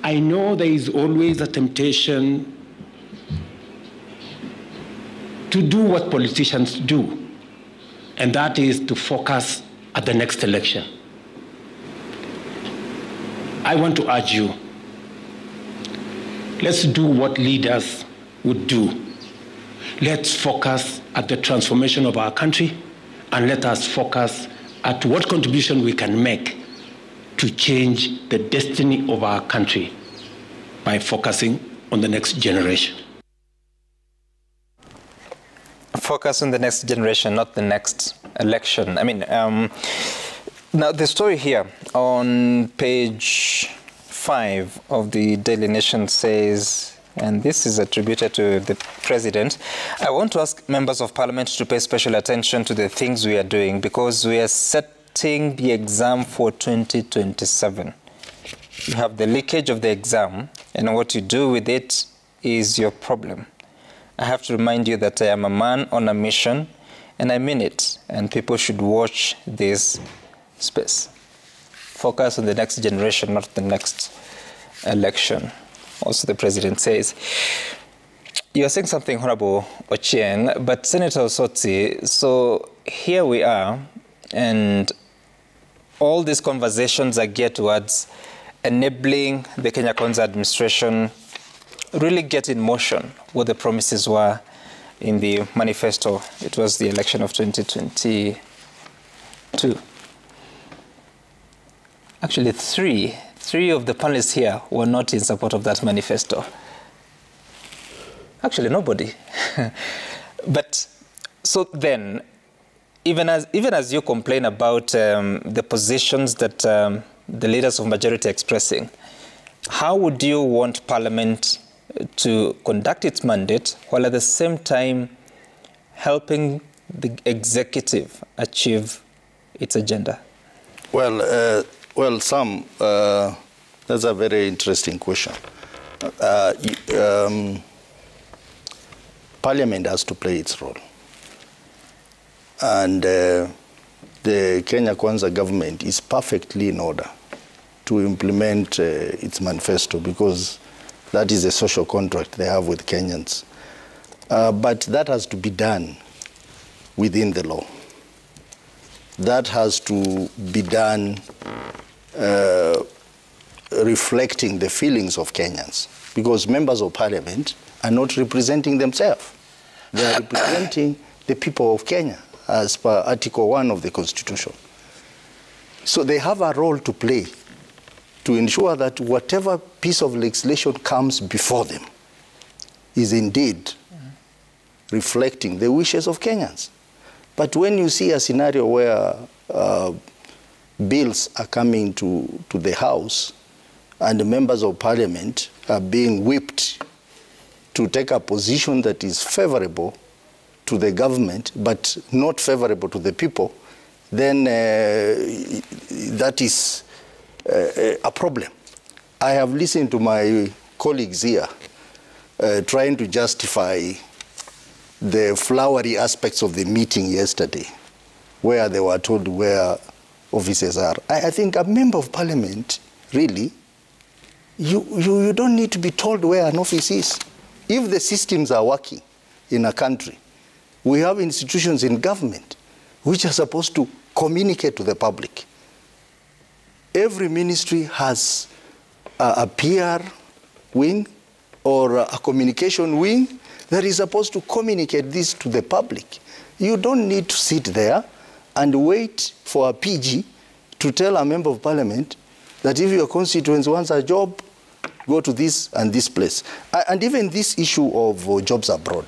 I know there is always a temptation to do what politicians do, and that is to focus at the next election. I want to urge you, let's do what leaders would do. Let's focus at the transformation of our country, and let us focus at what contribution we can make to change the destiny of our country by focusing on the next generation. Focus on the next generation, not the next election. I mean, now the story here on page 5 of the Daily Nation says, and this is attributed to the president, I want to ask members of parliament to pay special attention to the things we are doing because we are setting the exam for 2027. You have the leakage of the exam, and what you do with it is your problem. I have to remind you that I am a man on a mission, and I mean it, and people should watch this space. Focus on the next generation, not the next election. Also, the president says. You're saying something horrible, Ochieng, but Senator Osotsi, so here we are, and all these conversations are geared towards enabling the Kenya Kwanza administration really get in motion what the promises were in the manifesto. It was the election of 2022. Actually, three of the panelists here were not in support of that manifesto. Actually, nobody. But so then, even as you complain about the positions that the leaders of majority are expressing, how would you want Parliament to conduct its mandate while at the same time helping the executive achieve its agenda? Well, Sam, that's a very interesting question. Parliament has to play its role. And the Kenya Kwanza government is perfectly in order to implement its manifesto because that is a social contract they have with Kenyans. But that has to be done within the law. That has to be done reflecting the feelings of Kenyans, because members of Parliament are not representing themselves. They are representing the people of Kenya, as per Article 1 of the Constitution. So they have a role to play to ensure that whatever piece of legislation comes before them is indeed reflecting the wishes of Kenyans. But when you see a scenario where bills are coming to the House and the members of Parliament are being whipped to take a position that is favorable to the government but not favorable to the people, then that is a problem. I have listened to my colleagues here trying to justify the flowery aspects of the meeting yesterday, where they were told where offices are. I think a member of Parliament, really, you don't need to be told where an office is. If the systems are working in a country, we have institutions in government which are supposed to communicate to the public. Every ministry has a PR wing or a communication wing that is supposed to communicate this to the public. You don't need to sit there and wait for a PG to tell a member of Parliament that if your constituents wants a job, go to this and this place. And even this issue of jobs abroad.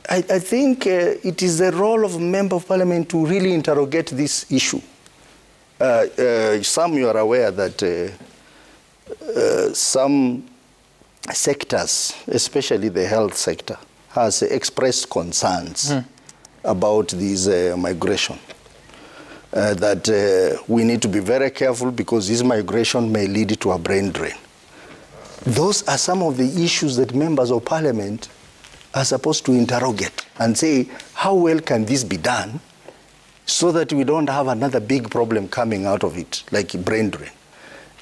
I think it is the role of a member of Parliament to really interrogate this issue. Some you are aware that some sectors, especially the health sector, has expressed concerns about this migration. That we need to be very careful because this migration may lead to a brain drain. Those are some of the issues that members of Parliament are supposed to interrogate and say, how well can this be done so that we don't have another big problem coming out of it, like brain drain.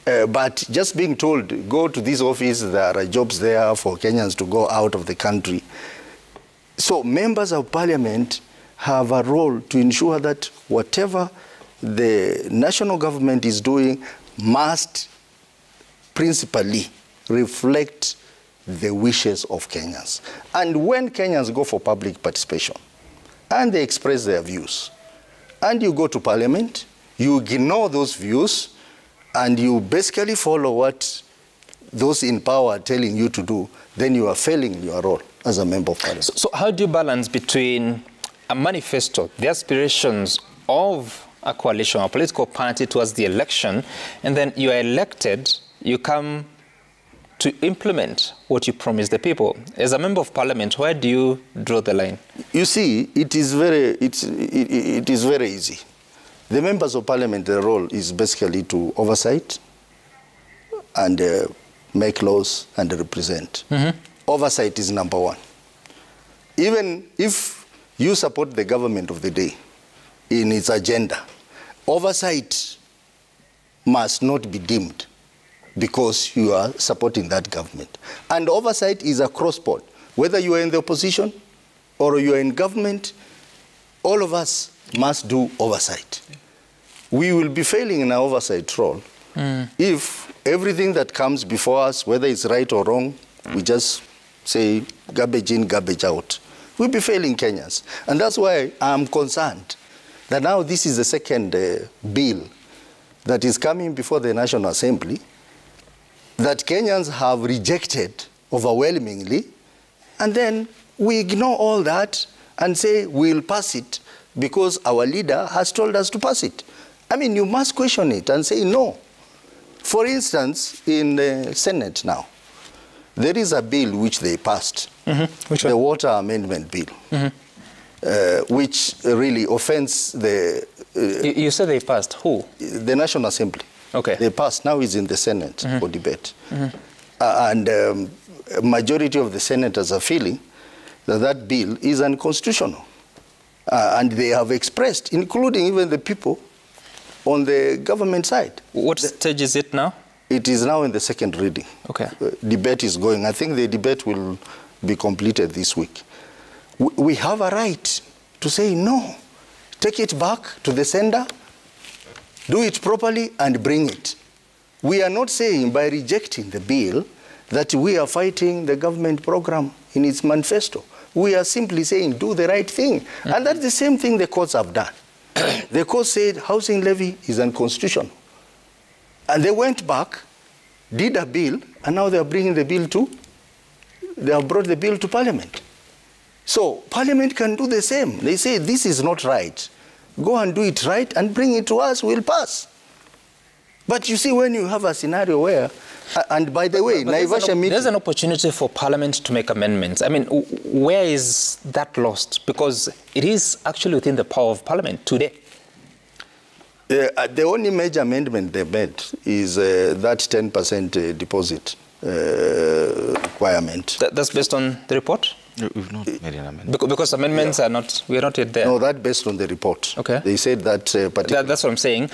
But just being told, go to this office, there are jobs there for Kenyans to go out of the country. So members of parliament have a role to ensure that whatever the national government is doing must principally reflect the wishes of Kenyans. And when Kenyans go for public participation and they express their views, and you go to parliament, you ignore those views, and you basically follow what those in power are telling you to do, then you are failing your role as a member of parliament. So how do you balance between a manifesto, the aspirations of a coalition or political party towards the election, and then you are elected, you come to implement what you promised the people? As a member of parliament, where do you draw the line? You see, it is very easy. The members of parliament, their role is basically to oversight and make laws and represent. Oversight is number one. Even if you support the government of the day in its agenda, oversight must not be dimmed because you are supporting that government. And oversight is across board. Whether you are in the opposition or you are in government, all of us must do oversight. We will be failing in our oversight role if everything that comes before us, whether it's right or wrong, we just say garbage in, garbage out. We'll be failing Kenyans. And that's why I'm concerned that now this is the second bill that is coming before the National Assembly that Kenyans have rejected overwhelmingly, and then we ignore all that and say we'll pass it because our leader has told us to pass it. I mean, you must question it and say no. For instance, in the Senate now, there is a bill which they passed, Which one? the Water Amendment Bill, which really offends the... you said they passed. Who? The National Assembly. Okay. They passed. Now it's in the Senate for debate. And a majority of the senators are feeling that that bill is unconstitutional. And they have expressed, including even the people on the government side. What stage is it now? It is now in the second reading. Okay. Debate is going. I think the debate will be completed this week. We have a right to say no. Take it back to the sender, do it properly, and bring it. We are not saying by rejecting the bill that we are fighting the government program in its manifesto. We are simply saying do the right thing. And that's the same thing the courts have done. The court said housing levy is unconstitutional. And they went back, did a bill, and now they are bringing the bill to, they have brought the bill to Parliament. So Parliament can do the same. They say this is not right. Go and do it right and bring it to us, we'll pass. But you see, when you have a scenario where, and by the way, there's an opportunity for Parliament to make amendments. I mean, where is that lost? Because it is actually within the power of Parliament today. The only major amendment they made is that 10% deposit requirement. That's based on the report? We've not made an amendment. Because amendments are not, we're not yet there. No, that's based on the report. Okay. They said that that's what I'm saying.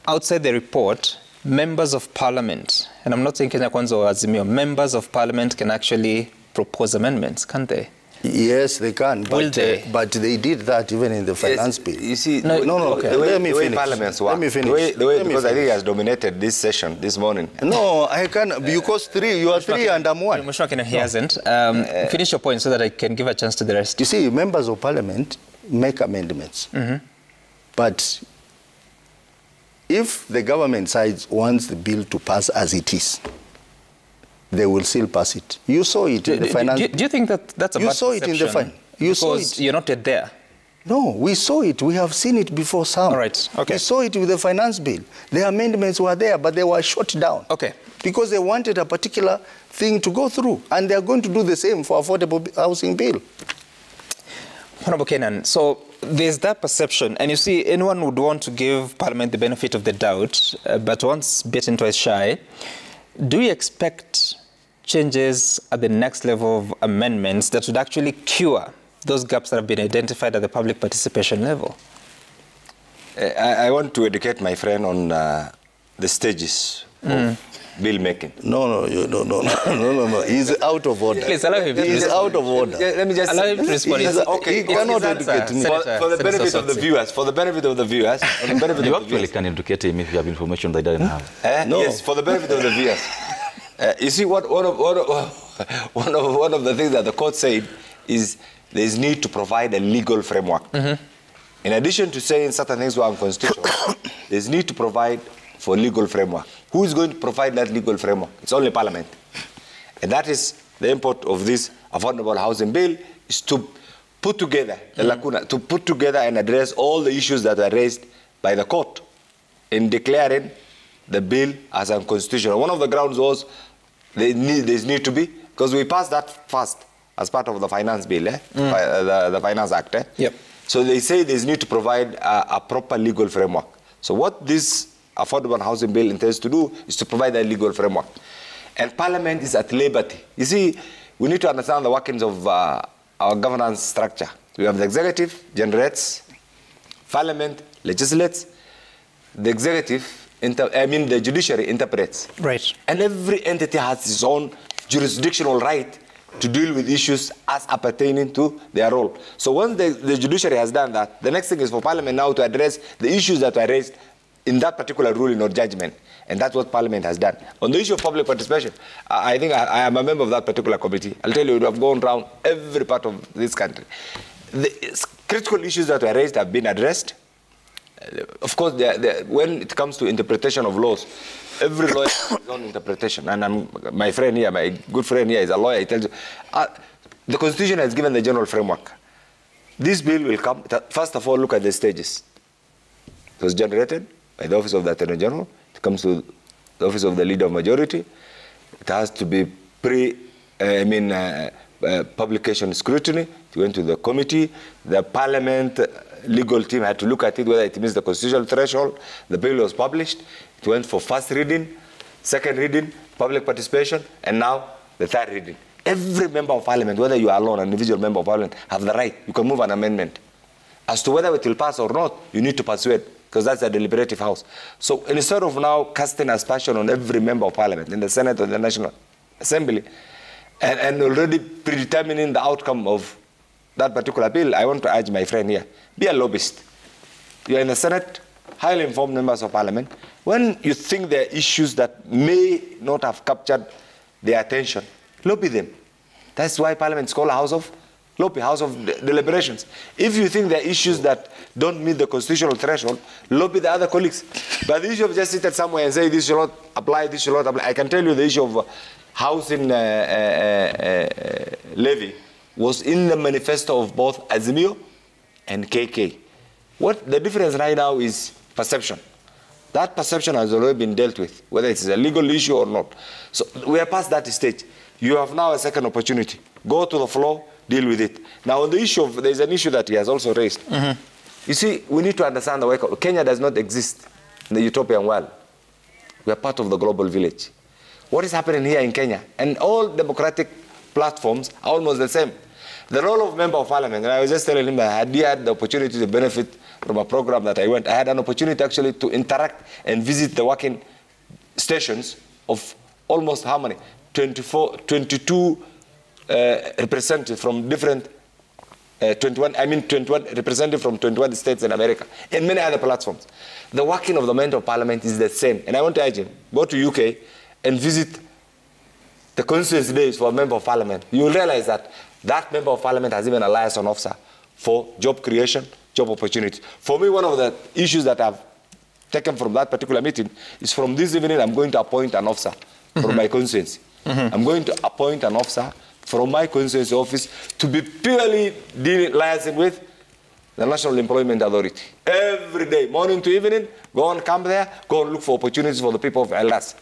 Outside the report, members of Parliament, and I'm not saying Kenya Kwanza or Azimio, members of Parliament can actually propose amendments, can't they? Yes, they can. Will they? But they did that even in the finance bill. You see, no. Okay. The way parliaments work. Let me finish. The way because I think he has dominated this session this morning. No, I can't, because you are three and I'm one. He hasn't. Finish your point so that I can give a chance to the rest. You see, members of Parliament make amendments. But if the government side wants the bill to pass as it is, they will still pass it. You saw it in the finance. Do you think that that's a bad perception? You saw it in the finance. You saw it. You're not yet there. No, we saw it. We have seen it before some. All right. Okay. We saw it with the finance bill. The amendments were there, but they were shut down. Okay. Because they wanted a particular thing to go through, and they are going to do the same for affordable housing bill. Honorable Kenan, so there's that perception, and you see, anyone would want to give Parliament the benefit of the doubt, but once bitten, twice shy. Do you expect changes at the next level of amendments that would actually cure those gaps that have been identified at the public participation level? I want to educate my friend on the stages of bill making. No. He's out of order. Please allow him. He's out of order. Let me just allow him to respond. He cannot educate me. For the benefit of the viewers, You actually can educate him if you have information that he doesn't have. No. Yes, for the benefit of the viewers. You see, one of the things that the court said is there is need to provide a legal framework. In addition to saying certain things were unconstitutional, there is need to provide for a legal framework. Who is going to provide that legal framework? It's only Parliament. And that is the import of this affordable housing bill, is to put together the lacuna, to put together and address all the issues that were raised by the court in declaring the bill as unconstitutional. One of the grounds was there need to be, because we passed that first as part of the finance bill, the Finance Act. Yep. So they say there's need to provide a proper legal framework. So what this affordable housing bill intends to do is to provide a legal framework. And Parliament is at liberty. You see, we need to understand the workings of our governance structure. We have the executive, generates, Parliament legislates, the executive, the judiciary interprets. Right. And every entity has its own jurisdictional right to deal with issues as appertaining to their role. So once the judiciary has done that, the next thing is for Parliament now to address the issues that were raised in that particular ruling or judgment. And that's what Parliament has done. On the issue of public participation, I think I am a member of that particular committee. I'll tell you, we have gone around every part of this country. The critical issues that were raised have been addressed. Of course, when it comes to interpretation of laws, every lawyer has his own interpretation. And my friend here, my good friend here is a lawyer. He tells you, the Constitution has given the general framework. This bill will come, first of all, look at the stages. It was generated by the Office of the Attorney General. It comes to the Office of the Leader of Majority. It has to be publication scrutiny. It went to the committee. The Parliament legal team had to look at it, whether it meets the constitutional threshold. The bill was published. It went for first reading, second reading, public participation, and now the third reading. Every member of Parliament, whether you are alone, an individual member of Parliament, have the right. You can move an amendment. As to whether it will pass or not, you need to persuade, because that's a deliberative house. So instead of now casting aspersion on every member of Parliament, in the Senate or the National Assembly, and already predetermining the outcome of that particular bill, I want to urge my friend here, be a lobbyist. You are in the Senate, highly informed members of Parliament. When you think there are issues that may not have captured their attention, lobby them. That's why Parliament is called a house of lobby, house of deliberations. If you think there are issues that don't meet the constitutional threshold, lobby the other colleagues. But the issue of just sitting somewhere and say this should not apply, this should not apply. I can tell you the issue of housing levy was in the manifesto of both Azimio and KK. What the difference right now is perception. That perception has already been dealt with, whether it's a legal issue or not. So we are past that stage. You have now a second opportunity. Go to the floor, deal with it. Now on the issue of, there's an issue that he has also raised. You see, we need to understand the way Kenya does not exist in the utopian world. We are part of the global village. What is happening here in Kenya? And all democratic platforms are almost the same. The role of member of Parliament, and I was just telling him that I had the opportunity to benefit from a program that I went. I had an opportunity actually to interact and visit the working stations of almost how many? 22 representatives from different, 21 representatives from 21 states in America and many other platforms. The working of the member of Parliament is the same. And I want to urge him, go to UK and visit the constituency days for a member of Parliament. You will realize that that member of Parliament has even a liaison officer for job creation, job opportunity. For me, one of the issues that I've taken from that particular meeting is from this evening, I'm going to appoint an officer from my constituency. I'm going to appoint an officer from my constituency office to be purely liaising with the National Employment Authority. Every day, morning to evening, go and camp there, go and look for opportunities for the people of Elders.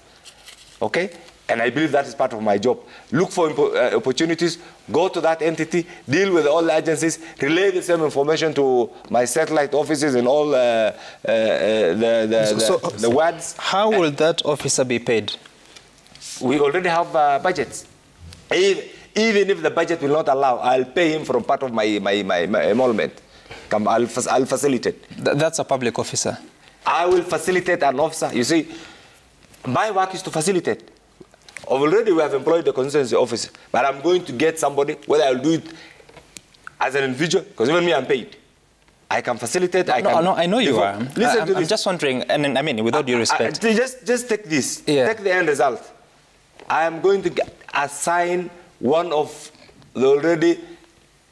Okay? And I believe that is part of my job. Look for opportunities, go to that entity, deal with all the agencies, relay the same information to my satellite offices and all the wards. How will that officer be paid? We already have budgets. Even if the budget will not allow, I'll pay him from part of my emolument. I'll facilitate. That's a public officer. I will facilitate an officer. You see, My work is to facilitate. Already we have employed the constituency officer, but I'm going to get somebody, whether I'll do it as an individual, because even me, I'm paid. I can facilitate. I know you are. Listen to this. I'm just wondering, and I mean, without due respect. Just take this. Yeah. Take the end result. I am going to assign one of the already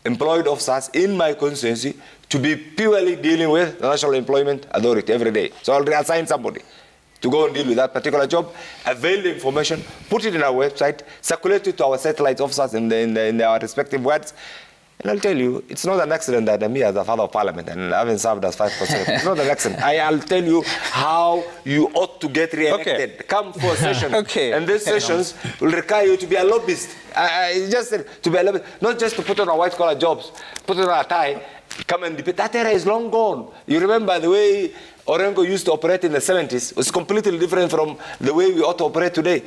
employed officers in my constituency to be purely dealing with the National Employment Authority every day. So I'll assign somebody to go and deal with that particular job, avail the information, put it in our website, circulate it to our satellite officers in our respective wards. And I'll tell you, it's not an accident that I'm here as a Father of Parliament and I haven't served as 5%. It's not an accident. I'll tell you how you ought to get re-elected. Okay. Come for a session. Okay. And these sessions will require you to be a lobbyist. Just to be a lobbyist, not just to put on a white-collar jobs, put on a tie, come and debate. That era is long gone. You remember the way Orengo used to operate in the 70s. It was completely different from the way we ought to operate today.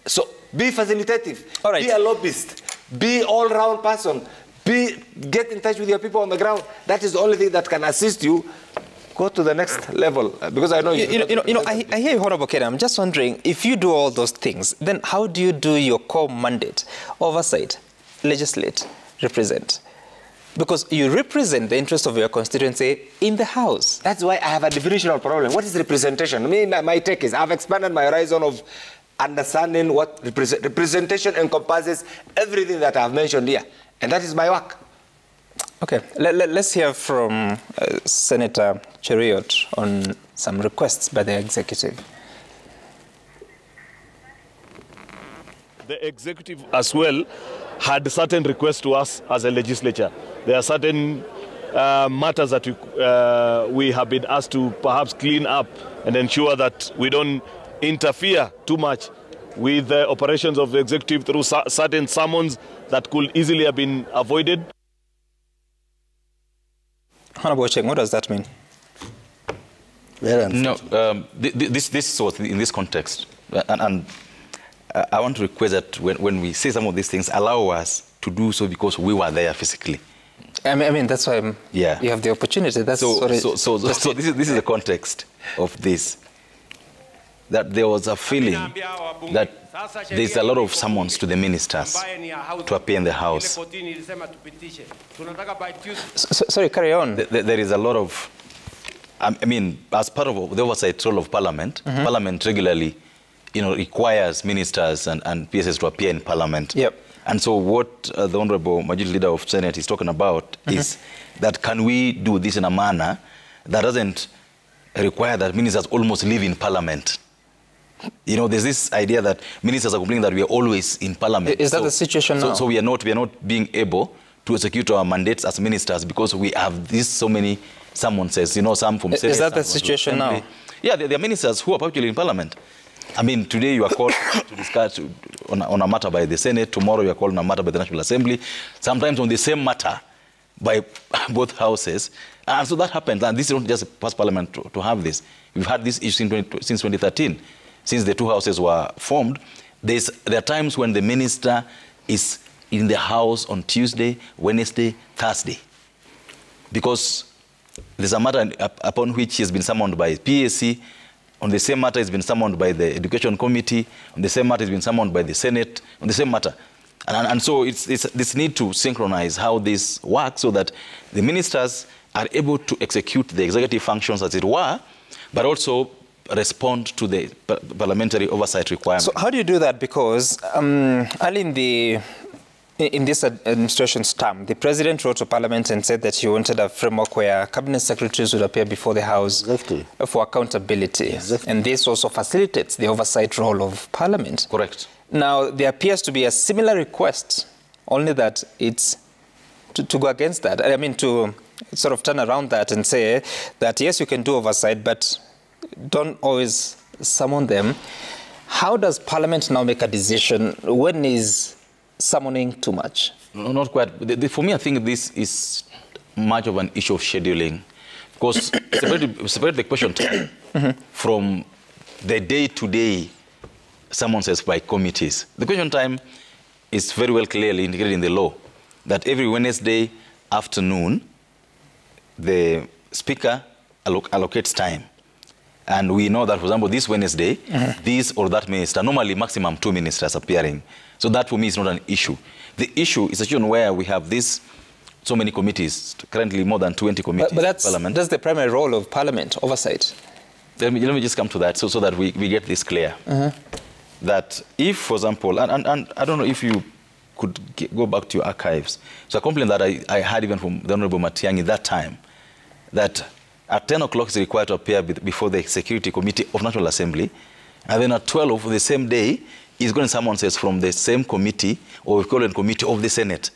So be facilitative. All right. Be a lobbyist. Be all-round person. Get in touch with your people on the ground. That is the only thing that can assist you go to the next level. Because I know I hear you, Honorable Keda. I'm just wondering, if you do all those things, then how do you do your core mandate? Oversight, legislate, represent. Because you represent the interest of your constituency in the House. That's why I have a definitional problem. What is representation? I mean, my take is I've expanded my horizon of understanding what representation encompasses everything that I've mentioned here. And that is my work. Okay, let's hear from Senator Cheriot on some requests by the executive. The executive as well had certain requests to us as a legislature. There are certain matters that we have been asked to perhaps clean up and ensure that we don't interfere too much with the operations of the executive through certain summons that could easily have been avoided. Honorable Cheng, what does that mean? No, this was in this context. And I want to request that when we say some of these things, allow us to do so because we were there physically. I mean that's why you have the opportunity. That's so this is the context of this. That there was a feeling that there's a lot of summons to the ministers to appear in the House. Sorry, carry on. There is a lot of, I mean, as part of the oversight role of Parliament, Parliament regularly, requires ministers and PSS to appear in Parliament. Yep. And so what the Honourable Majority Leader of Senate is talking about is that can we do this in a manner that doesn't require that ministers almost live in Parliament? There's this idea that ministers are complaining that we are always in Parliament. Is that the situation now? So we are not being able to execute our mandates as ministers because we have so many summonses, some from Senate. Is that the situation now? Yeah, there are ministers who are actually in Parliament. I mean, today you are called to discuss on a matter by the Senate. Tomorrow you are called on a matter by the National Assembly. Sometimes on the same matter by both houses. And so that happens. And this is not just past Parliament to have this. We've had this issue since 2013. Since the two houses were formed, there are times when the minister is in the House on Tuesday, Wednesday, Thursday. Because there's a matter upon which he has been summoned by PAC. On the same matter, he's been summoned by the Education Committee. On the same matter, he's been summoned by the Senate. On the same matter. And so it's this need to synchronize how this works so that the ministers are able to execute the executive functions, as it were, but also respond to the parliamentary oversight requirements. So how do you do that? Because early in this administration's term, the president wrote to Parliament and said that he wanted a framework where cabinet secretaries would appear before the House for accountability. Exactly. And this also facilitates the oversight role of Parliament. Correct. Now, there appears to be a similar request, only that it's to go against that. I mean, to sort of turn around that and say that, yes, you can do oversight, but don't always summon them. How does Parliament now make a decision when is summoning too much? No, not quite. For me, I think this is much of an issue of scheduling. Because separate the question time from the day-to-day summonses by committees. The question time is very well clearly indicated in the law that every Wednesday afternoon, the Speaker allocates time. And we know that, for example, this Wednesday, this or that minister, normally maximum 2 ministers appearing. So that for me is not an issue. The issue is a situation where we have this so many committees, currently more than 20 committees but that's, in Parliament. That's the primary role of Parliament, oversight. Let me just come to that so that we get this clear. That if, for example, and I don't know if you could go back to your archives. So a complaint that I had even from the Honorable Matiang'i that time, that at 10 o'clock is required to appear before the Security Committee of National Assembly, and then at 12 of the same day, is going someone says from the same committee or equivalent committee of the Senate.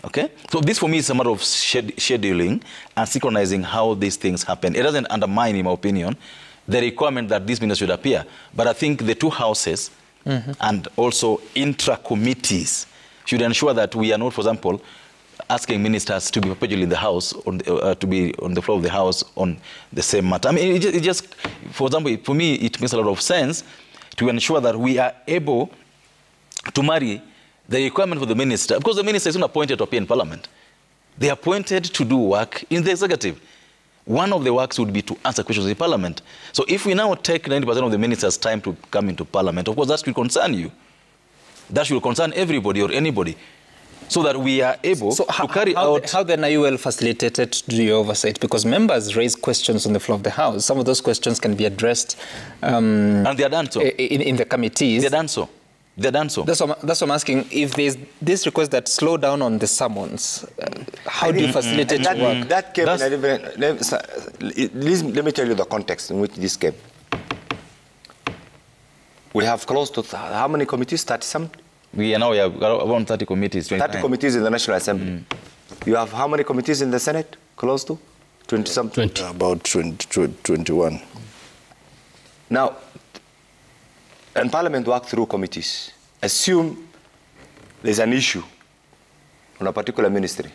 Okay? So this for me is a matter of scheduling and synchronizing how these things happen. It doesn't undermine, in my opinion, the requirement that these ministers should appear. But I think the two houses and also intra-committees should ensure that we are not, for example, asking ministers to be perpetually in the House, to be on the floor of the House on the same matter. I mean, it just, for example, for me, it makes a lot of sense to ensure that we are able to marry the requirement for the minister, because the minister is not appointed to appear in Parliament. They are appointed to do work in the executive. One of the works would be to answer questions in Parliament. So if we now take 90% of the minister's time to come into Parliament, of course that should concern you. That should concern everybody or anybody, so that we are able to carry out... How then are you well facilitated to do your oversight? Because members raise questions on the floor of the House. Some of those questions can be addressed and they are done so. In the committees. They're done so. They're done so. That's what I'm asking. If there's this request that slow down on the summons, how do you facilitate work? That came in a different... Let me tell you the context in which this came. We have close to how many committees? 30-something? We have around 30 committees. 30 committees in the National Assembly. You have how many committees in the Senate? Close to? 20-something? 20. About 21. Now, and Parliament work through committees. Assume there's an issue on a particular ministry.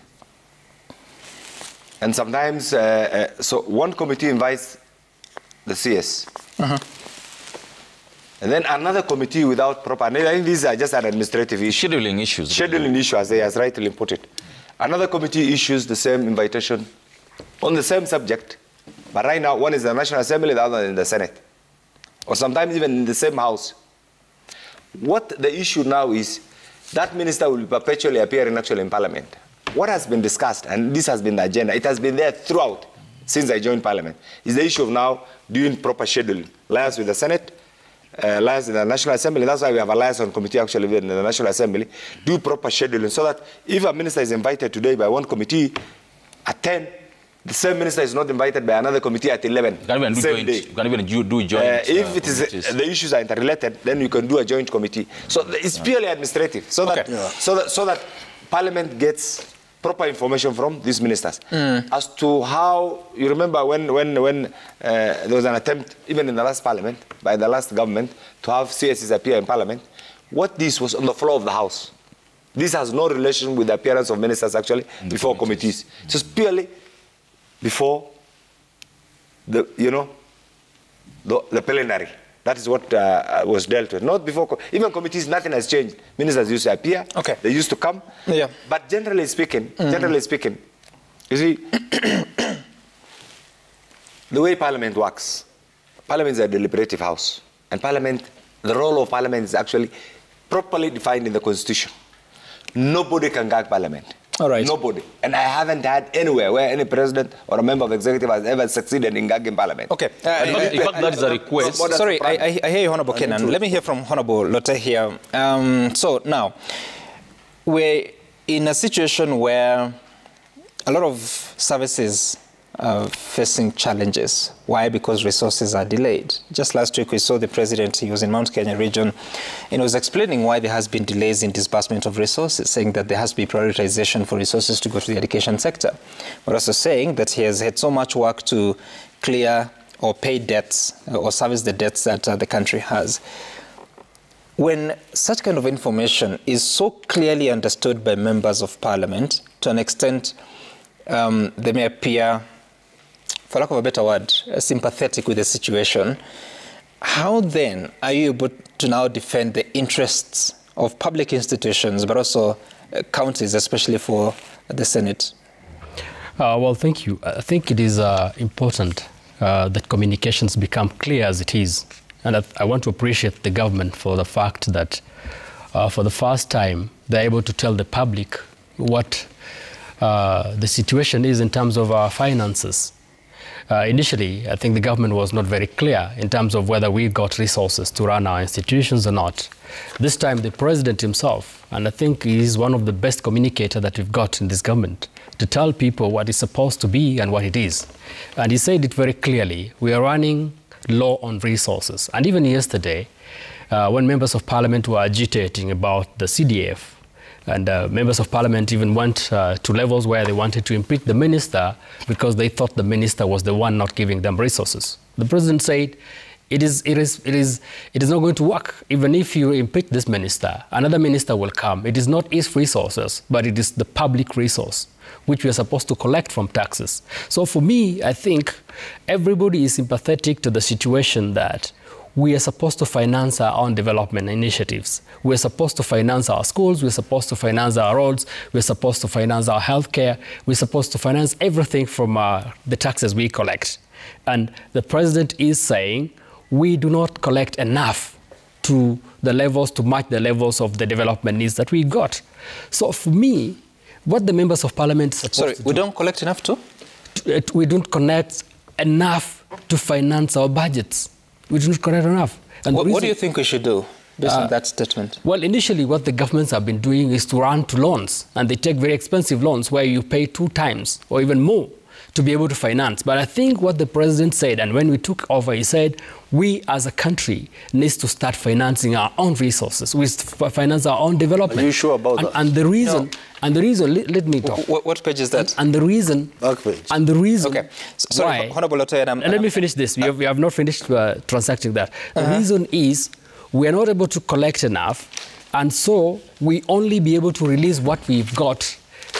And sometimes, so one committee invites the CS. And then another committee without proper, and I think these are just an administrative issue. Scheduling issues. Scheduling issue, as they has rightly put it. Another committee issues the same invitation on the same subject, but right now one is the National Assembly, the other in the Senate. Or sometimes even in the same house. What the issue now is, that minister will perpetually appear in Parliament. What has been discussed, and this has been the agenda, it has been there throughout since I joined Parliament, is the issue of now doing proper scheduling. Alliance with the Senate, alliance in the National Assembly. That's why we have alliance on committee actually in the National Assembly. Do proper scheduling so that if a minister is invited today by one committee at 10, the same minister is not invited by another committee at 11. You can even do joint. If it is the issues are interrelated, then you can do a joint committee. So it's purely administrative, so that Parliament gets proper information from these ministers. As to how, you remember when there was an attempt, even in the last Parliament, by the last government, to have CSs appear in Parliament, what this was on the floor of the House. This has no relation with the appearance of ministers actually before committees. Just purely before the plenary. That is what was dealt with. Not before, even committees, nothing has changed. Ministers used to appear. They used to come. But generally speaking, you see, the way Parliament works, Parliament is a deliberative house. And Parliament, the role of Parliament is actually properly defined in the Constitution. Nobody can gag Parliament. Nobody. And I haven't had anywhere where any president or a member of executive has ever succeeded in gagging Parliament. In fact, that is a request. Sorry, I hear you, Honorable Kenan. Let me hear from Honorable Lotte here. So now, we're in a situation where a lot of services are facing challenges. Why? Because resources are delayed. Just last week we saw the president, he was in Mount Kenya region, and he was explaining why there has been delays in disbursement of resources, saying that there has to be prioritization for resources to go to the education sector. But also saying that he has had so much work to clear or pay debts or service the debts that the country has. When such kind of information is so clearly understood by members of Parliament, to an extent they may appear, for lack of a better word, sympathetic with the situation, how then are you able to now defend the interests of public institutions, but also counties, especially for the Senate? Well, thank you. I think it is important that communications become clear as it is. And I want to appreciate the government for the fact that for the first time, they're able to tell the public what the situation is in terms of our finances. Initially, I think the government was not very clear in terms of whether we got resources to run our institutions or not. This time, the president himself, and I think he's one of the best communicators that we've got in this government, to tell people what is supposed to be and what it is. And he said it very clearly. We are running low on resources. And even yesterday, when members of parliament were agitating about the CDF, and members of parliament even went to levels where they wanted to impeach the minister because they thought the minister was the one not giving them resources. The president said, it is not going to work. Even if you impeach this minister, another minister will come. It is not his resources, but it is the public resource, which we are supposed to collect from taxes. So for me, I think everybody is sympathetic to the situation that we are supposed to finance our own development initiatives. We're supposed to finance our schools. We're supposed to finance our roads. We're supposed to finance our healthcare. We're supposed to finance everything from the taxes we collect. And the president is saying we do not collect enough to the levels, to match the levels of the development needs that we got. So for me, what the members of parliament are supposed to do, we don't collect enough to? We don't collect enough to finance our budgets. We do not collect enough. And what do you think we should do based on that statement? Well, initially, what the governments have been doing is to run to loans, and they take very expensive loans where you pay 2 times or even more to be able to finance. But I think what the president said, and when we took over, he said, we as a country need to start financing our own resources. We finance our own development. Are you sure about that? And the reason, no. And the reason, let me talk. What page is that? And the reason, Back page. And the reason okay. Sorry, why, Honorable Otoye, let me finish this. We have not finished transacting that. The reason is we are not able to collect enough, and so we only be able to release what we've got,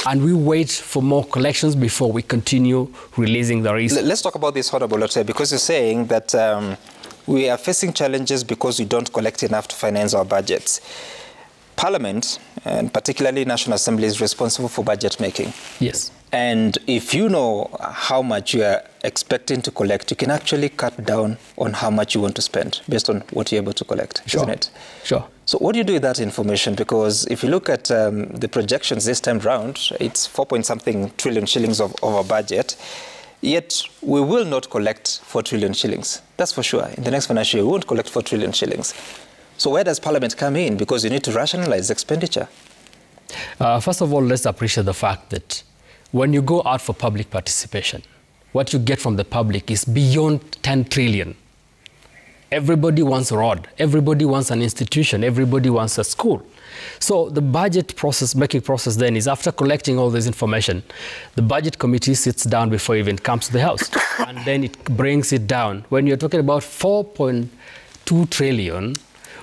and we wait for more collections before we continue releasing the resources. Let's talk about this, Honorable Otoye, because you're saying that we are facing challenges because we don't collect enough to finance our budgets. Parliament, and particularly National Assembly, is responsible for budget making. Yes. And if you know how much you are expecting to collect, you can actually cut down on how much you want to spend based on what you're able to collect, isn't it? Sure. So what do you do with that information? Because if you look at the projections this time round, it's 4-point-something trillion shillings of our budget, yet we will not collect 4 trillion shillings. That's for sure. In the next financial year, we won't collect 4 trillion shillings. So where does Parliament come in? Because you need to rationalize expenditure. First of all, let's appreciate the fact that when you go out for public participation, what you get from the public is beyond 10 trillion. Everybody wants a road. Everybody wants an institution. Everybody wants a school. So the budget process, making process then is after collecting all this information, the budget committee sits down before it even comes to the House. And then it brings it down. When you're talking about 4.2 trillion,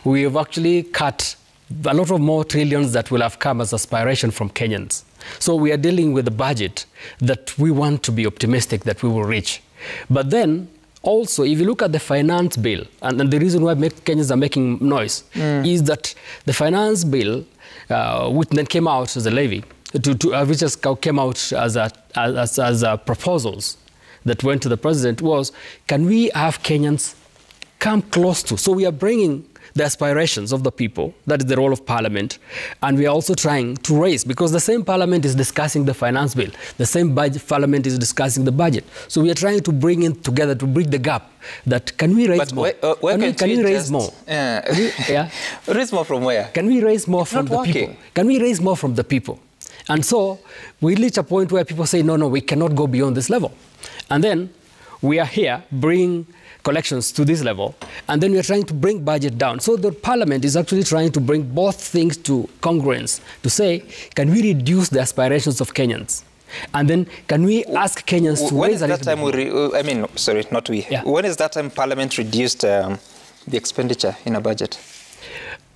we have actually cut a lot of more trillions that will have come as aspiration from Kenyans. So we are dealing with a budget that we want to be optimistic that we will reach. But then also, if you look at the finance bill, and the reason why Kenyans are making noise is that the finance bill, which then came out as a levy, which just came out as proposals that went to the president, was, can we have Kenyans come close to? So we are bringing the aspirations of the people, that is the role of Parliament, and we are also trying to raise, because the same Parliament is discussing the finance bill, the same Parliament is discussing the budget. So we are trying to bring it together to bridge the gap. That can we raise more? Can we raise more? Raise more from where? Can we raise more from the people? Can we raise more from the people? And so we reach a point where people say, no, we cannot go beyond this level. And then we are here bringing collections to this level, and then we are trying to bring budget down. So the Parliament is actually trying to bring both things to congruence, to say, can we reduce the aspirations of Kenyans? And then can we ask Kenyans to raise a little bit more? When is that time Parliament reduced the expenditure in a budget?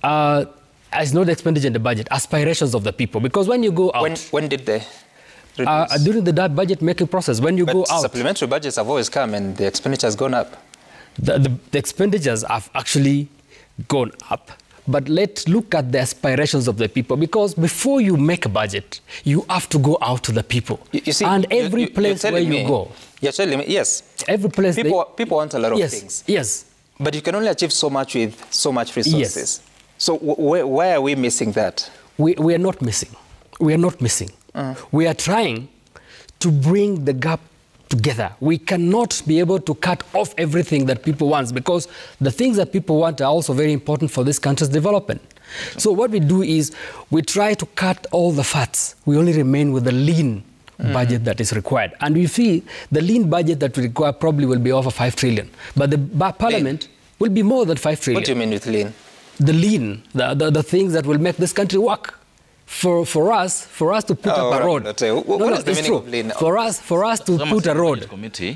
It's not the expenditure in the budget, aspirations of the people. Because when you go out... When did they? During the budget making process, when you go out... Supplementary budgets have always come and the expenditure has gone up. The expenditures have actually gone up, but let's look at the aspirations of the people, because before you make a budget, you have to go out to the people. You see, and every place where you go. You're telling me, yes. Every place. People want a lot of things. Yes. But you can only achieve so much with so much resources. Yes. So why are we missing that? We are not missing. We are not missing. We are trying to bring the gap together. We cannot be able to cut off everything that people want, because the things that people want are also very important for this country's development. So what we do is we try to cut all the fats. We only remain with the lean budget that is required. And we feel the lean budget that we require probably will be over 5 trillion. But the Parliament will be more than 5 trillion. What do you mean with lean? The lean, the things that will make this country work. For us to put up a road. What is the meaning of lean? For us to put a road.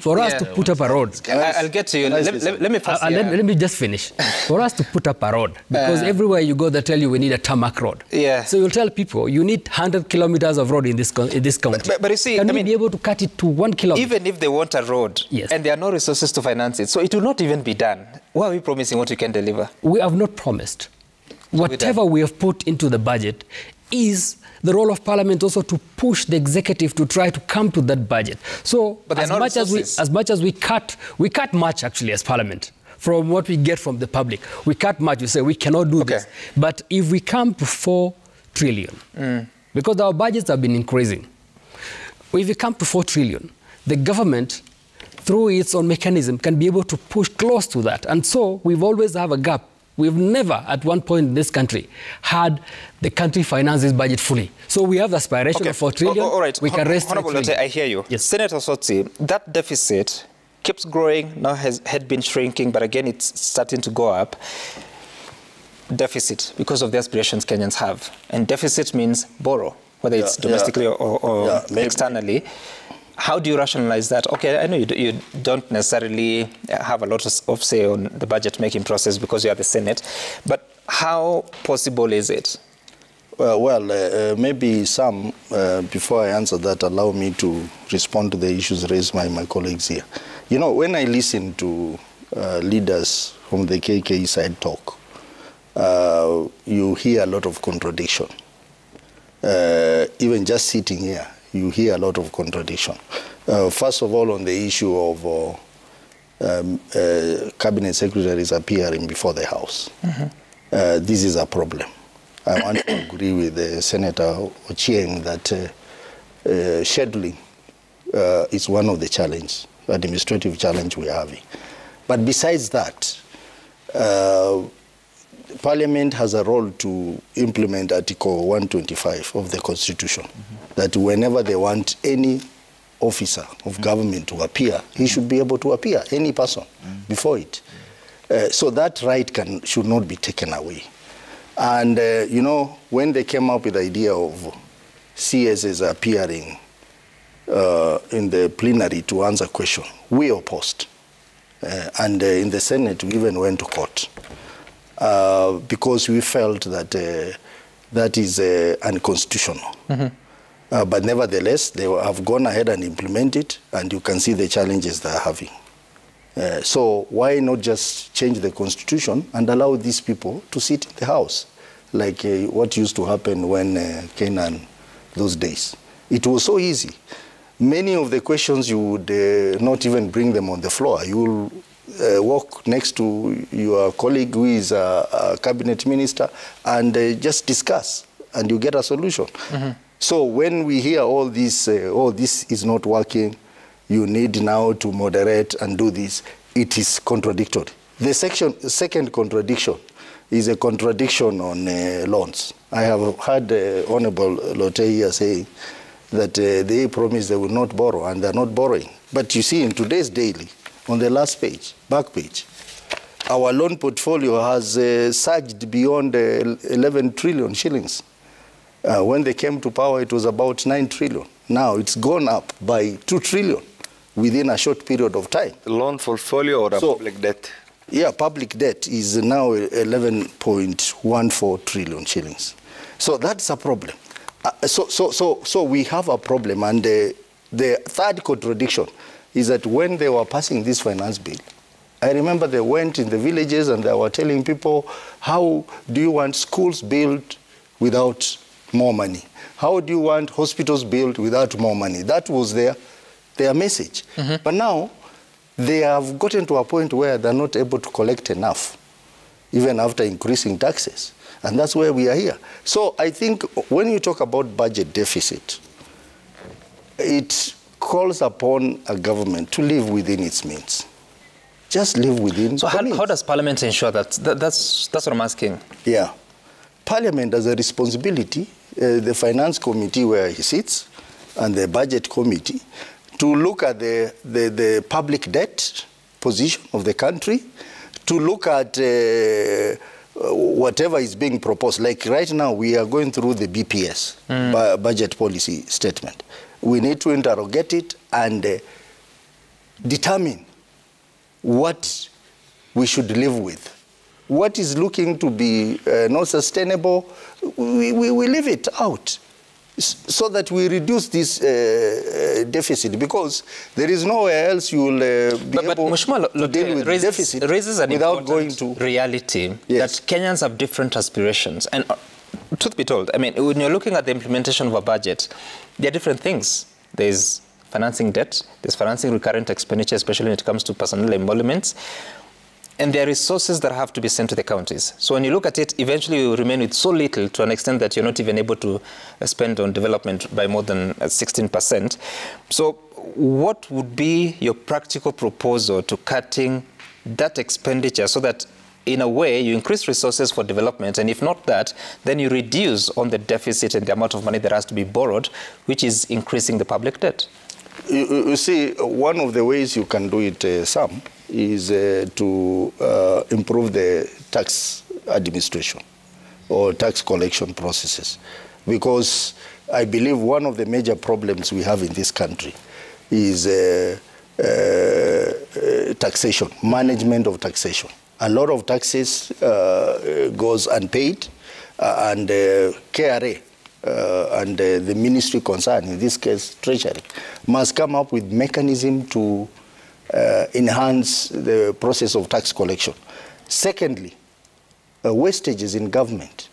For us to put up a road. I'll get to you. Let me first. Let me just finish. For us to put up a road, because everywhere you go, they tell you we need a tarmac road. Yeah. So you'll tell people you need 100 kilometers of road in this country. But you see, can we be able to cut it to 1 kilometer? Even if they want a road, and there are no resources to finance it, so it will not even be done. Why are we promising what we can deliver? We have not promised. Whatever we have put into the budget is the role of Parliament also to push the executive to try to come to that budget. So as much as we cut much actually as Parliament from what we get from the public. We cut much. We say we cannot do this. But if we come to 4 trillion, because our budgets have been increasing, if we come to 4 trillion, the government, through its own mechanism, can be able to push close to that. And so we've always have a gap. We've never, at one point in this country, had the country finance this budget fully. So we have the aspiration of 4 trillion. All right. We can rest Honorable Lote, I hear you. Yes. Senator Sotsi, that deficit keeps growing, now had been shrinking, but again, it's starting to go up. Deficit, because of the aspirations Kenyans have. And deficit means borrow, whether it's domestically or externally. How do you rationalize that? Okay, I know you don't necessarily have a lot of say on the budget-making process because you are the Senate, but how possible is it? Maybe some, before I answer that, allow me to respond to the issues raised by my colleagues here. You know, when I listen to leaders from the KK side talk, you hear a lot of contradiction. Even just sitting here, you hear a lot of contradiction. First of all, on the issue of cabinet secretaries appearing before the House. This is a problem. I want to agree with Senator Ochieng that scheduling is one of the challenges, administrative challenge we're having. But besides that, Parliament has a role to implement Article 125 of the Constitution, that whenever they want any officer of government to appear, he should be able to appear, any person, before it. So that right should not be taken away. And, you know, when they came up with the idea of CSs appearing in the plenary to answer questions, we opposed. And in the Senate, we even went to court. Because we felt that that is unconstitutional. But nevertheless, they have gone ahead and implemented it, and you can see the challenges they are having. So why not just change the Constitution and allow these people to sit in the House, like what used to happen when Canaan, those days. It was so easy. Many of the questions you would not even bring them on the floor. You will walk next to your colleague who is a cabinet minister and just discuss, and you get a solution. So when we hear all this, this is not working, you need now to moderate and do this, it is contradictory. The second contradiction is a contradiction on loans. I have heard Honorable Lote here saying that they promised they will not borrow, and they're not borrowing. But you see in today's daily, on the last page, back page, our loan portfolio has surged beyond 11 trillion shillings. When they came to power, it was about 9 trillion. Now it's gone up by 2 trillion within a short period of time. Loan portfolio or public debt? Yeah, public debt is now 11.14 trillion shillings. So that's a problem. So we have a problem, and the third contradiction is that when they were passing this finance bill, I remember they went in the villages and they were telling people, how do you want schools built without more money? How do you want hospitals built without more money? That was their message. But now, they have gotten to a point where they're not able to collect enough, even after increasing taxes. And that's where we are here. So I think when you talk about budget deficit, it calls upon a government to live within its means. Just live within So the means. how does Parliament ensure that? That's what I'm asking. Yeah. Parliament has a responsibility, the Finance Committee where he sits, and the Budget Committee, to look at the public debt position of the country, to look at whatever is being proposed. Like right now, we are going through the BPS, Budget Policy Statement. We need to interrogate it and determine what we should live with. What is looking to be not sustainable, we leave it out so that we reduce this deficit, because there is nowhere else you will be able to deal with deficit raises an without going important to reality Yes. that Kenyans have different aspirations. And truth be told, I mean, when you're looking at the implementation of a budget, there are different things. There's financing debt, there's financing recurrent expenditure, especially when it comes to personnel emoluments, and there are resources that have to be sent to the counties. So when you look at it, eventually you remain with so little to an extent that you're not even able to spend on development by more than 16%. So what would be your practical proposal to cutting that expenditure so that in a way you increase resources for development, and if not that, then you reduce on the deficit and the amount of money that has to be borrowed, which is increasing the public debt? You see, one of the ways you can do it, Sam, is to improve the tax administration or tax collection processes. Because I believe one of the major problems we have in this country is taxation, management of taxation. A lot of taxes goes unpaid, and KRA and the ministry concerned, in this case Treasury, must come up with mechanism to enhance the process of tax collection. Secondly, wastages in government.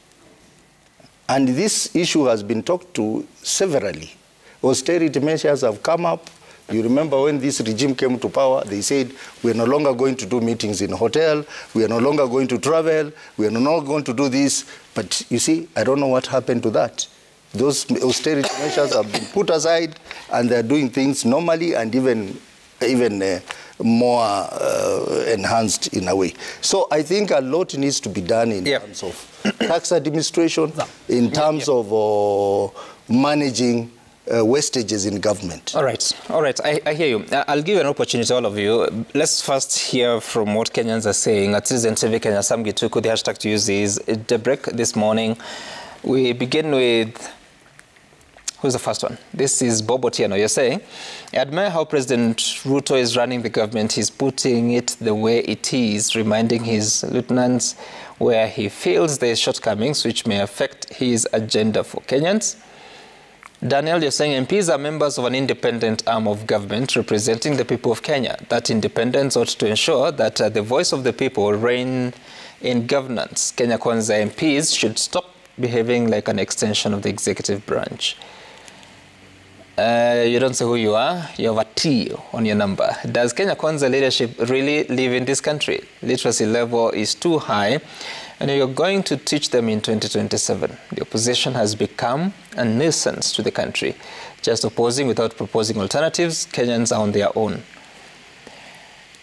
And this issue has been talked to severally. Austerity measures have come up. You remember when this regime came to power, they said, we are no longer going to do meetings in a hotel, we are no longer going to travel, we are no longer going to do this. But you see, I don't know what happened to that. Those austerity measures have been put aside, and they're doing things normally and even more enhanced in a way. So I think a lot needs to be done in terms of tax administration, in terms of managing wastages in government. All right, I hear you. I'll give an opportunity to all of you. Let's first hear from what Kenyans are saying. At Citizen TV Kenya, Sam Gituku, the hashtag to use is Debrek this morning. We begin with, who's the first one? This is Bob Otieno. You're saying, I admire how President Ruto is running the government. He's putting it the way it is, reminding his lieutenants where he feels there's shortcomings which may affect his agenda for Kenyans. Daniel, you're saying MPs are members of an independent arm of government representing the people of Kenya. That independence ought to ensure that the voice of the people reign in governance. Kenya Kwanza MPs should stop behaving like an extension of the executive branch. You don't say who you are, you have a T on your number. Does Kenya Kwanza leadership really live in this country? Literacy level is too high, and you're going to teach them in 2027. The opposition has become a nuisance to the country. Just opposing without proposing alternatives, Kenyans are on their own.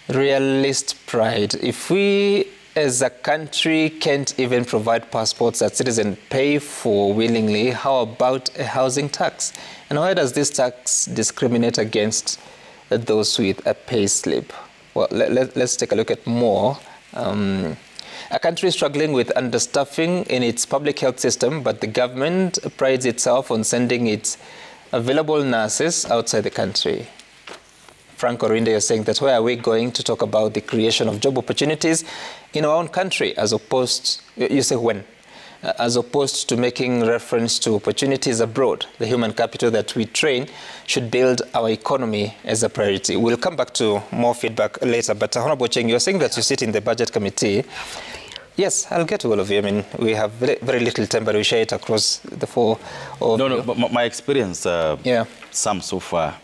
Realist pride. If we as a country can't even provide passports that citizens pay for willingly, how about a housing tax? And why does this tax discriminate against those with a pay slip? Well, let's take a look at more. A country struggling with understaffing in its public health system, but the government prides itself on sending its available nurses outside the country. Frank Orinde, you're saying that where are we going to talk about the creation of job opportunities in our own country, as opposed, you say when? as opposed to making reference to opportunities abroad. The human capital that we train should build our economy as a priority. We'll come back to more feedback later, but Honorable Cheng, you're saying that you sit in the Budget Committee. Yes, I'll get to all of you. I mean, we have very little time, but we share it across the four of you. But my experience, some so far,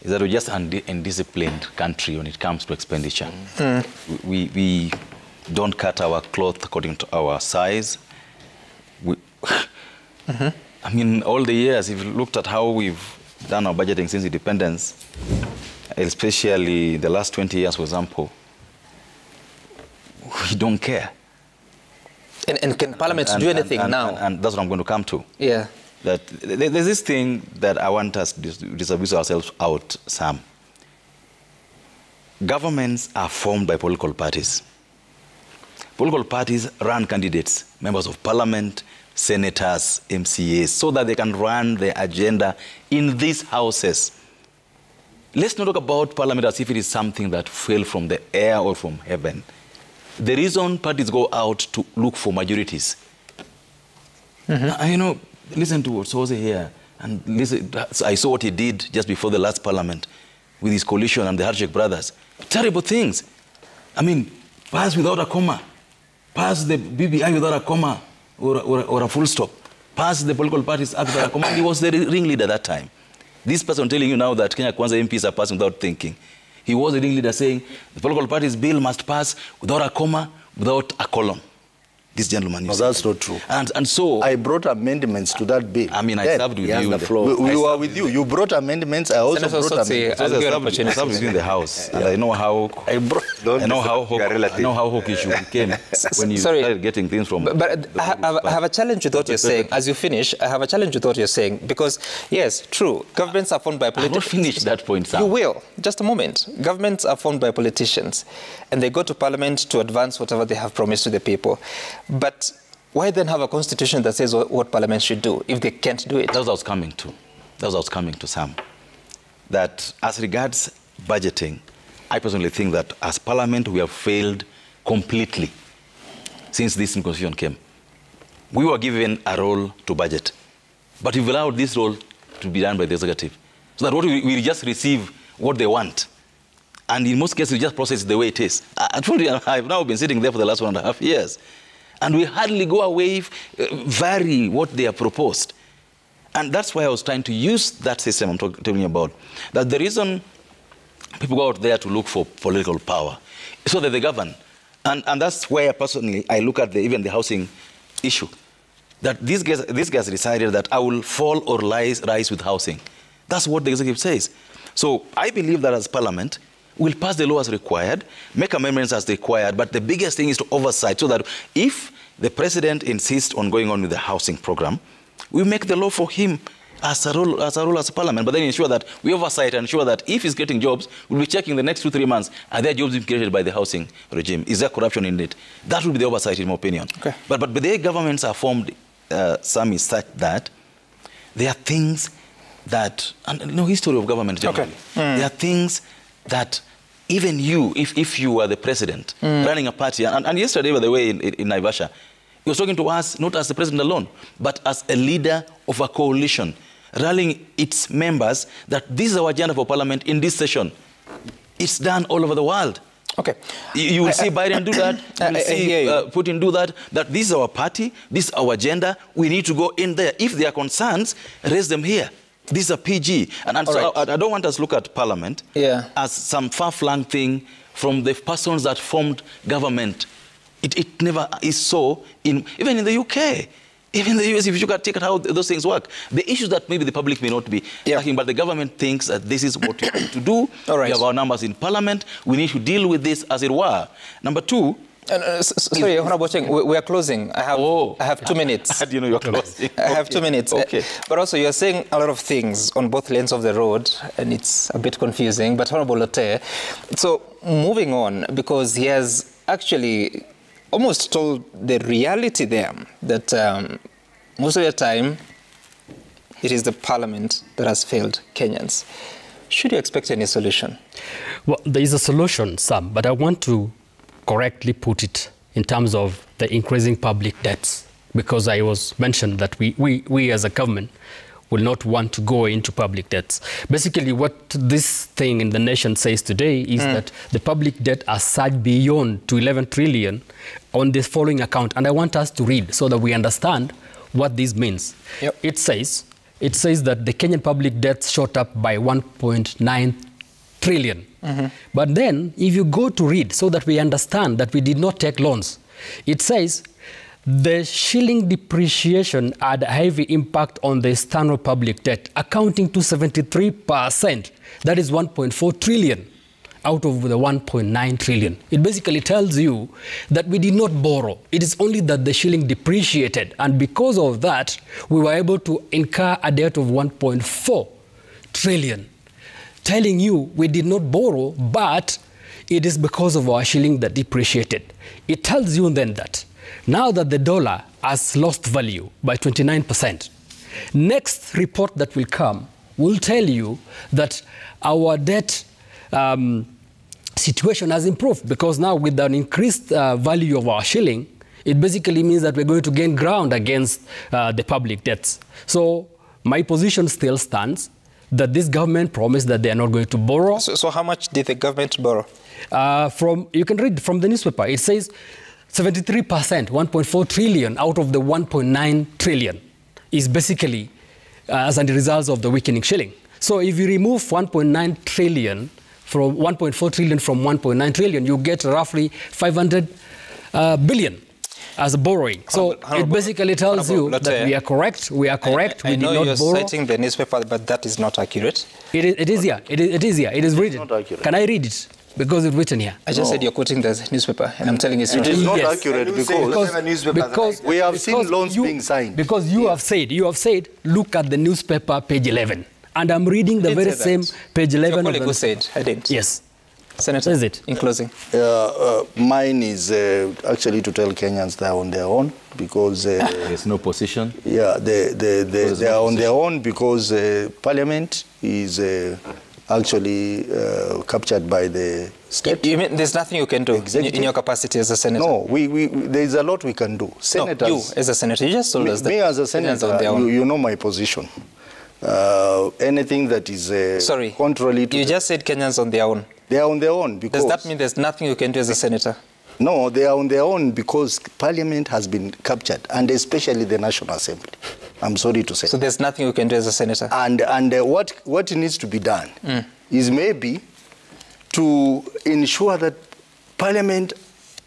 is that we're just an undisciplined country when it comes to expenditure. We don't cut our cloth according to our size. I mean, all the years, if you looked at how we've done our budgeting since independence, especially the last 20 years, for example, we don't care. And can Parliament do anything now? And that's what I'm going to come to. Yeah. That there's this thing that I want us to disabuse ourselves out, Sam. Governments are formed by political parties. Political parties run candidates, members of parliament, senators, MCAs, so that they can run their agenda in these houses. Let's not talk about parliament as if it is something that fell from the air or from heaven. The reason parties go out to look for majorities. You know, listen to what Soze here, and listen, I saw what he did just before the last parliament with his coalition and the Harshek brothers. Terrible things. I mean, pass without a comma. Pass the BBI without a comma or a full stop. Pass the political parties act without a comma. He was the ringleader at that time. This person telling you now that Kenya Kwanza MPs are passing without thinking. He was the ringleader saying the political parties bill must pass without a comma, without a column. This gentleman. No, that's not true. And so I brought amendments to that bill. I mean, I served with you. The floor. We were with you. You brought amendments. I also brought amendments. I served with you in the house, and I know how hawkish you became when you started getting things from. But I have a challenge with what you're saying. As you finish, I have a challenge with what you're saying because yes, true, governments are formed by politicians. I've not finished that point, Sam. You will. Just a moment. Governments are formed by politicians, and they go to Parliament to advance whatever they have promised to the people. But why then have a constitution that says what Parliament should do if they can't do it? That's what I was coming to. That's what I was coming to, Sam. That as regards budgeting, I personally think that as Parliament we have failed completely since this constitution came. We were given a role to budget, but we've allowed this role to be done by the executive. So that what we just receive what they want. And in most cases, we just process it the way it is. I told you, I've now been sitting there for the last 1.5 years. And we hardly go away, vary what they have proposed. And that's why I was trying to use that system I'm telling you about. That the reason people go out there to look for political power is so that they govern. And that's where, personally, I look at even the housing issue. That these guys decided that I will fall or rise with housing. That's what the executive says. So I believe that as Parliament, we'll pass the law as required, make amendments as required, but the biggest thing is to oversight, so that if the president insists on going on with the housing program, we make the law for him as a role as a Parliament, but then ensure that we oversight and ensure that if he's getting jobs, we'll be checking the next 2-3 months, are there jobs being created by the housing regime? Is there corruption in it? That will be the oversight, in my opinion. Okay. But the governments are formed, some is such that there are things that, and no history of government generally, there are things that even you, if you are the president running a party, and yesterday, by the way, in Naivasha, he was talking to us not as the president alone, but as a leader of a coalition, rallying its members that this is our agenda for Parliament in this session. It's done all over the world. Okay. You will see Biden do that, you will see Putin do that, that this is our party, this is our agenda, we need to go in there. If there are concerns, raise them here. This is a PG. And so I don't want us to look at Parliament as some far-flung thing from the persons that formed government. It never is so, even in the UK. Even in the US, if you can take out how those things work. The issues that maybe the public may not be talking, but the government thinks that this is what we need to do. We have our numbers in Parliament. We need to deal with this as it were. Number two, sorry, Honorable Cheng, we are closing. I have 2 minutes. How do you know you're closing? I have 2 minutes. Okay. But also, you're saying a lot of things on both lanes of the road, and it's a bit confusing. But Honorable Lotte, so moving on, because he has actually almost told the reality there, that most of the time, it is the Parliament that has failed Kenyans. Should you expect any solution? Well, there is a solution, Sam, but I want to correctly put it in terms of the increasing public debts, because I was mentioned that we as a government will not want to go into public debts. Basically, what this thing in the nation says today is that the public debt has surged beyond to 11 trillion on this following account. And I want us to read so that we understand what this means. Yep. It says that the Kenyan public debt shot up by 1.9 trillion. But then, if you go to read so that we understand that we did not take loans, it says the shilling depreciation had a heavy impact on the external public debt, accounting to 73%. That is 1.4 trillion out of the 1.9 trillion. It basically tells you that we did not borrow. It is only that the shilling depreciated. And because of that, we were able to incur a debt of 1.4 trillion. Telling you we did not borrow, but it is because of our shilling that depreciated. It tells you then that now that the dollar has lost value by 29%, next report that will come will tell you that our debt situation has improved, because now with an increased value of our shilling, it basically means that we're going to gain ground against the public debts. So my position still stands that this government promised that they are not going to borrow. So how much did the government borrow? You can read from the newspaper. It says 73%, 1.4 trillion out of the 1.9 trillion is basically as a result of the weakening shilling. So if you remove 1.9 trillion from 1.4 trillion from 1.9 trillion, you get roughly 500 billion as borrowing. So it basically tells you that we are correct. We are correct. I know you're citing the newspaper, but that is not accurate. It is here. It is here. It is written. Can I read it? Because it's written here. I just said you're quoting the newspaper, and I'm telling you it's it is not yes. accurate because we have seen loans being signed. Because you have said, look at the newspaper, page 11. And I'm reading the very same page 11. Your colleague who said, I didn't. Yes. Senator, is it? In closing. Mine is actually to tell Kenyans they are on their own, because... there's no position? Yeah, they are on their own because Parliament is actually captured by the state. You mean there's nothing you can do in your capacity as a senator? No, there's a lot we can do. Senators, no, you as a senator, you just told us that. Me as a senator, you know my position. Anything that is contrary to... You just said Kenyans on their own. They are on their own because... Does that mean there's nothing you can do as a senator? No, they are on their own because Parliament has been captured, and especially the National Assembly. I'm sorry to say. So there's nothing you can do as a senator? And what needs to be done is maybe to ensure that Parliament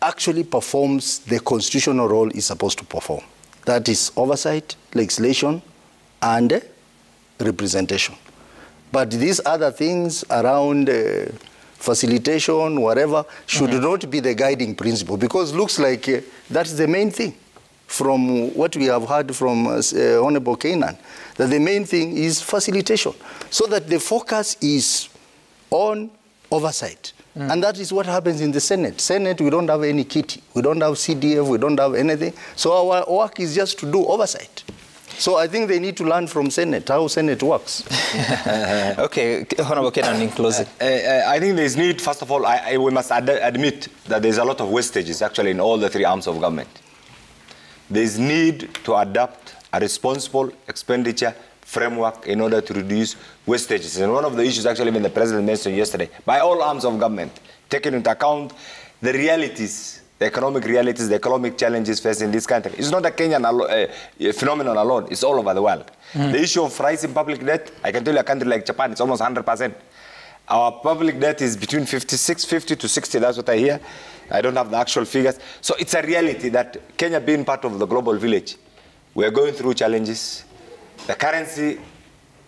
actually performs the constitutional role it's supposed to perform. That is oversight, legislation, and representation. But these other things around facilitation, whatever, should not be the guiding principle, because it looks like that's the main thing from what we have heard from Honorable Kainan, that the main thing is facilitation, so that the focus is on oversight. And that is what happens in the Senate. Senate, we don't have any kitty. We don't have CDF. We don't have anything. So our work is just to do oversight. So I think they need to learn from Senate, how Senate works. Okay, Honorable Kenan, in closing. I think there's need, first of all, we must admit that there's a lot of wastages actually in all the three arms of government. There's need to adopt a responsible expenditure framework in order to reduce wastages. And one of the issues actually when the President mentioned yesterday, by all arms of government, taking into account the realities, the economic realities, the economic challenges facing this country. It's not a Kenyan phenomenon alone, it's all over the world. The issue of rising public debt, I can tell you a country like Japan, it's almost 100%. Our public debt is between 50 to 60, that's what I hear. I don't have the actual figures. So it's a reality that Kenya being part of the global village, we are going through challenges. The currency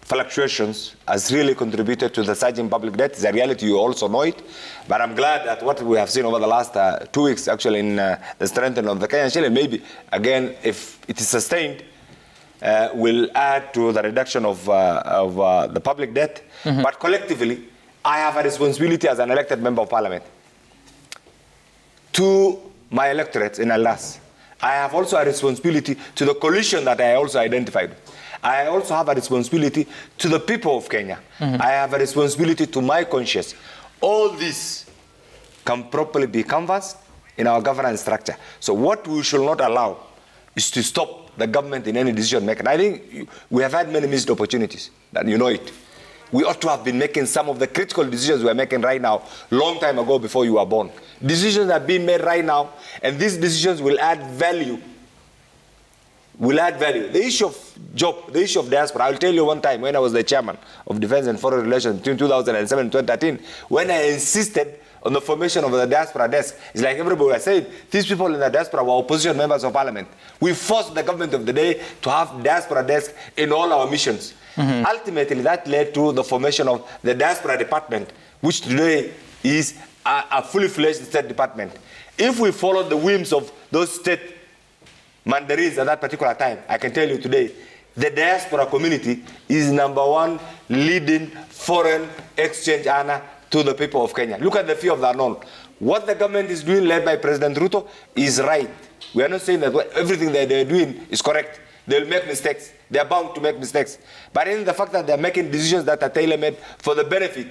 fluctuations has really contributed to the surging public debt. It's a reality, you also know it. But I'm glad that what we have seen over the last 2 weeks, actually in the strengthening of the Kenyan shilling, maybe, again, if it is sustained, will add to the reduction of the public debt. But collectively, I have a responsibility as an elected member of Parliament to my electorate in Alas. I have also a responsibility to the coalition that I also identified. I also have a responsibility to the people of Kenya. I have a responsibility to my conscience. All this can properly be canvassed in our governance structure. So what we should not allow is to stop the government in any decision making. I think we have had many missed opportunities, and you know it. We ought to have been making some of the critical decisions we are making right now, long time ago before you were born. Decisions are being made right now, and these decisions will add value. The issue of job, the issue of diaspora, I'll tell you one time when I was the chairman of Defense and Foreign Relations between 2007 and 2013, when I insisted on the formation of the diaspora desk, it's like everybody was saying, these people in the diaspora were opposition members of parliament. We forced the government of the day to have diaspora desk in all our missions. Ultimately, that led to the formation of the diaspora department, which today is a fully fledged state department. If we followed the whims of those state mandarins at that particular time, I can tell you today, the diaspora community is #1 leading foreign exchange earner to the people of Kenya. Look at the fear of the unknown. What the government is doing, led by President Ruto, is right. We are not saying that everything that they're doing is correct. They'll make mistakes. They're bound to make mistakes. But in the fact that they're making decisions that are tailor-made for the benefit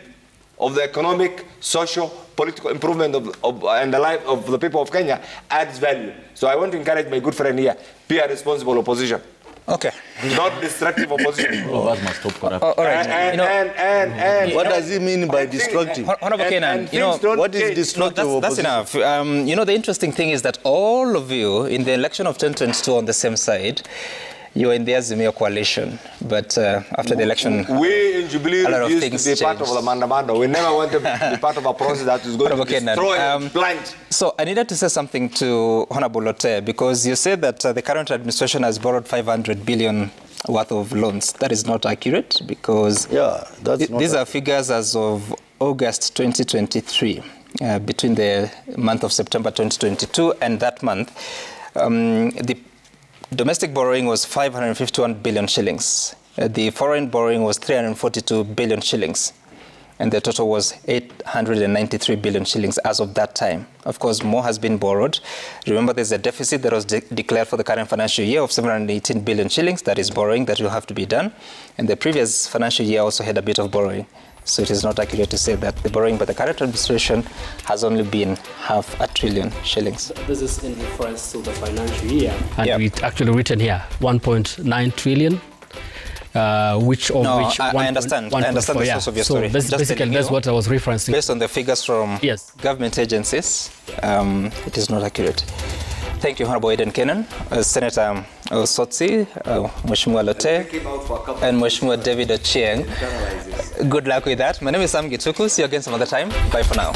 of the economic, social, political improvement and the life of the people of Kenya adds value. So I want to encourage my good friend here, be a responsible opposition. Okay. Not destructive opposition. All of us must stop corruption. All right. And what does he mean by destructive? Honorable Kenan, what is destructive opposition? That's enough. The interesting thing is that all of you in the election of 2022 on the same side, you were in the Azimio coalition, but after the election, we in Jubilee refused to be part of the Mandamando. We never wanted to be part of a process that is going to destroy blind. So I needed to say something to Honorable Lotte, because you said that the current administration has borrowed 500 billion worth of loans. That is not accurate, because these are figures as of August 2023, between the month of September 2022 and that month. The domestic borrowing was 551 billion shillings. The foreign borrowing was 342 billion shillings. And the total was 893 billion shillings as of that time. Of course, more has been borrowed. Remember, there's a deficit that was declared for the current financial year of 718 billion shillings. That is borrowing that will have to be done. And the previous financial year also had a bit of borrowing. So it is not accurate to say that the borrowing by the current administration has only been 500 billion shillings. This is in reference to the financial year. And it's actually written here, 1.9 trillion. I understand the source of your story. Basically, that's what I was referencing. Based on the figures from government agencies, it is not accurate. Thank you, Honorable Aiden Kenan, Senator Sotsi, Mheshimiwa Lotte, and Mheshimiwa David Ochieng. Good luck with that. My name is Sam Gituku. See you again some other time. Bye for now.